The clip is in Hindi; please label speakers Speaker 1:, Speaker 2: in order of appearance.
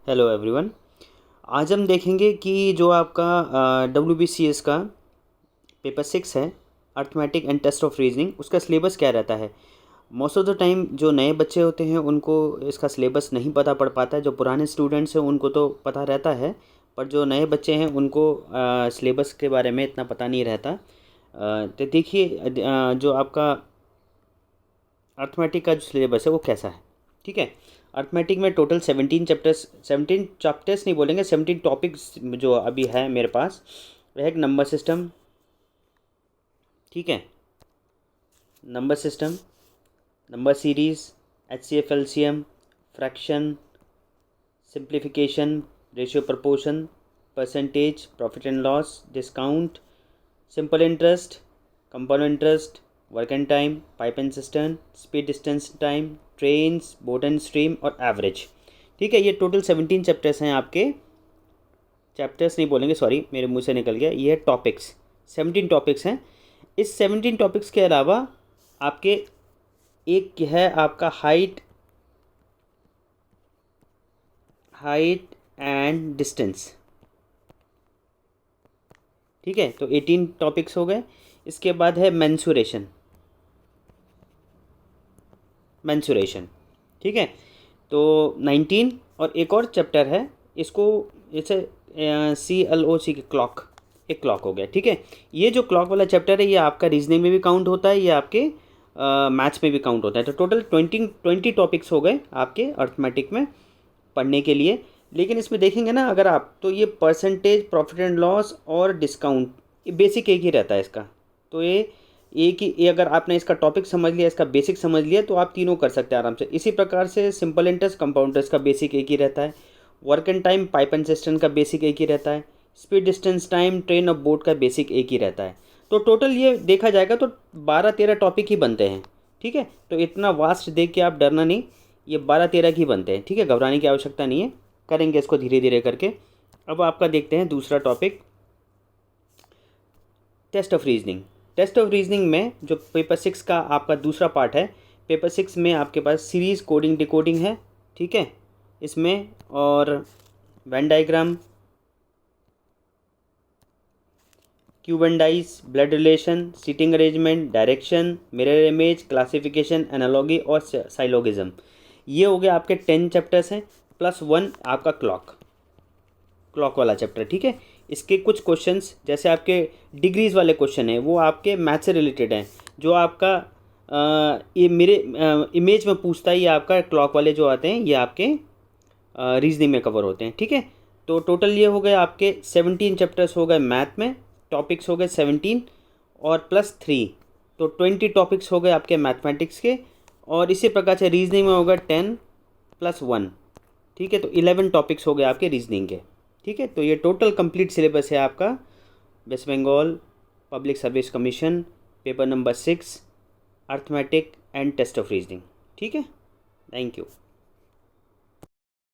Speaker 1: Hello everyone. आज हम देखेंगे कि जो आपका WBCS का पेपर 6 है, arithmetic and test of reasoning, उसका सिलेबस क्या रहता है। मोस्ट ऑफ द टाइम जो नए बच्चे होते हैं उनको इसका सिलेबस नहीं पता पड़ पाता है। जो पुराने स्टूडेंट्स हैं उनको तो पता रहता है, पर जो नए बच्चे हैं उनको सिलेबस के बारे में इतना पता नहीं रहता। तो देखिए जो आपका अर्थमेटिक का जो सिलेबस है वो कैसा है। ठीक है, अर्थमेटिक में टोटल 17 चैप्टर्स नहीं बोलेंगे, 17 टॉपिक्स जो अभी है मेरे पास। वह एक नंबर सिस्टम, ठीक है, number system, number series, HCF LCM, fraction, simplification, ratio proportion, percentage, profit and loss, discount, simple interest, compound interest, work and time, pipe and cistern, speed distance time, trains, boat and stream और एवरेज। ठीक है, ये टोटल 17 चैप्टर्स हैं आपके। चैप्टर्स नहीं बोलेंगे, सॉरी मेरे मुंह से निकल गया, ये है टॉपिक्स। 17 टॉपिक्स हैं। इस 17 टॉपिक्स के अलावा आपके एक है आपका हाइट एंड डिस्टेंस। ठीक है, तो 18 टॉपिक्स हो गए। इसके बाद है मेंसुरेशन। ठीक है, तो 19 और एक और चैप्टर है, इसको जैसे CLOC की क्लॉक, एक क्लॉक हो गया। ठीक है, ये जो क्लॉक वाला चैप्टर है ये आपका रीजनिंग में भी काउंट होता है, ये आपके मैथ्स में भी काउंट होता है। तो टोटल 20 टॉपिक्स हो गए आपके अर्थमेटिक में पढ़ने के लिए। लेकिन इसमें देखेंगे ना अगर आप, तो ये परसेंटेज, प्रॉफिट एंड लॉस और डिस्काउंट, ये बेसिक एक ही रहता है इसका। तो ये एक ही, ये अगर आपने इसका टॉपिक समझ लिया, इसका बेसिक समझ लिया, तो आप तीनों कर सकते हैं आराम से। इसी प्रकार से सिंपल इंटरेस्ट, कंपाउंड इंटरेस्ट का बेसिक एक ही रहता है। Work and time, pipe and system का बेसिक एक ही रहता है। स्पीड डिस्टेंस टाइम, ट्रेन और बोट का बेसिक एक ही रहता है। तो टोटल ये देखा जाएगा तो 12-13 टॉपिक ही बनते हैं। ठीक है, तो इतना वास्ट देख के आप डरना नहीं, ये 12-13 ही बनते हैं। ठीक है, घबराने की आवश्यकता नहीं है, करेंगे इसको धीरे धीरे करके। अब आपका देखते हैं दूसरा topic, test of reasoning. Test of reasoning में जो पेपर 6 का आपका दूसरा पार्ट है, पेपर 6 में आपके पास सीरीज़, कोडिंग, डिकोडिंग है। ठीक है, इसमें और Venn diagram, cube and dice, blood relation, seating arrangement, direction, mirror image, classification, analogy और साइलोगिज्म, ये हो गए आपके 10 चैप्टर्स हैं, प्लस 1 आपका क्लॉक वाला चैप्टर। ठीक है, इसके कुछ क्वेश्चंस जैसे आपके डिग्रीज वाले क्वेश्चन हैं वो आपके मैथ से रिलेटेड हैं। जो आपका ये मेरे इमेज में पूछता है, ये आपका क्लॉक वाले जो आते हैं ये आपके रीजनिंग में कवर होते हैं। ठीक है, तो टोटल ये हो गए आपके 17 चैप्टर्स हो गए मैथ में, टॉपिक्स हो गए 17 और प्लस 3, तो 20 टॉपिक्स हो गए आपके मैथमेटिक्स के। और इसी प्रकार से रीजनिंग में होगा 10 + 1। ठीक है, तो 11 टॉपिक्स हो गए आपके रीजनिंग के। ठीक है, तो ये टोटल कंप्लीट सिलेबस है आपका West Bengal public service commission paper number 6 arithmetic and test of reasoning. ठीक है, थैंक यू।